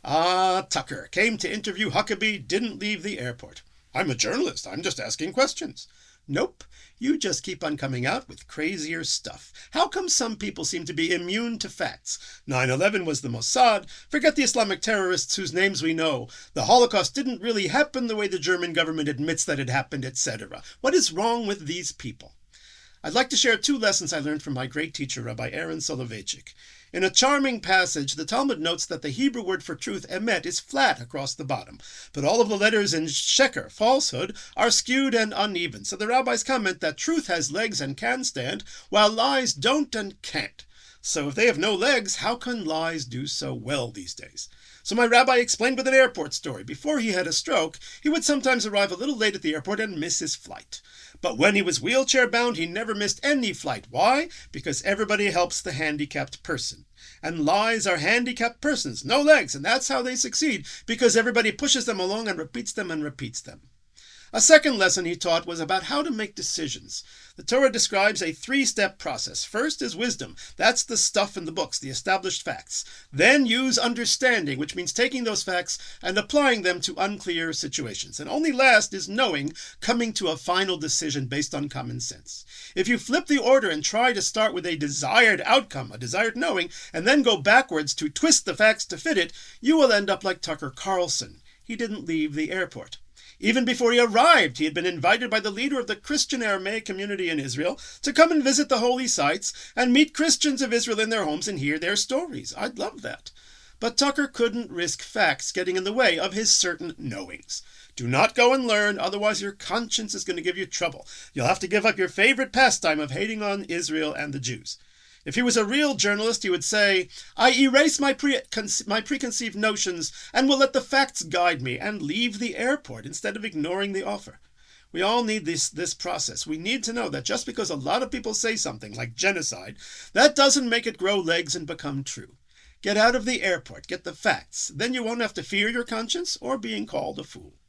Tucker came to interview Huckabee, didn't leave the airport. I'm a journalist. I'm just asking questions. Nope. You just keep on coming out with crazier stuff. How come some people seem to be immune to facts? 9/11 was the Mossad. Forget the Islamic terrorists whose names we know. The Holocaust didn't really happen the way the German government admits that it happened, etc. What is wrong with these people? I'd like to share 2 lessons I learned from my great teacher, Rabbi Aaron Soloveitchik. In a charming passage, the Talmud notes that the Hebrew word for truth, emet, is flat across the bottom, but all of the letters in sheker, falsehood, are skewed and uneven. So the rabbis comment that truth has legs and can stand, while lies don't and can't. So if they have no legs, how can lies do so well these days? So my rabbi explained with an airport story. Before he had a stroke, he would sometimes arrive a little late at the airport and miss his flight. But when he was wheelchair-bound, he never missed any flight. Why? Because everybody helps the handicapped person. And lies are handicapped persons, no legs, and that's how they succeed, because everybody pushes them along and repeats them and repeats them. A second lesson he taught was about how to make decisions. The Torah describes a 3-step process. First is wisdom. That's the stuff in the books, the established facts. Then use understanding, which means taking those facts and applying them to unclear situations. And only last is knowing, coming to a final decision based on common sense. If you flip the order and try to start with a desired outcome, a desired knowing, and then go backwards to twist the facts to fit it, you will end up like Tucker Carlson. He didn't leave the airport. Even before he arrived, he had been invited by the leader of the Christian Aramaic community in Israel to come and visit the holy sites and meet Christians of Israel in their homes and hear their stories. I'd love that. But Tucker couldn't risk facts getting in the way of his certain knowings. Do not go and learn, otherwise your conscience is going to give you trouble. You'll have to give up your favorite pastime of hating on Israel and the Jews. If he was a real journalist, he would say, I erase my preconceived notions and will let the facts guide me, and leave the airport instead of ignoring the offer. We all need this process. We need to know that just because a lot of people say something like genocide, that doesn't make it grow legs and become true. Get out of the airport, get the facts. Then you won't have to fear your conscience or being called a fool.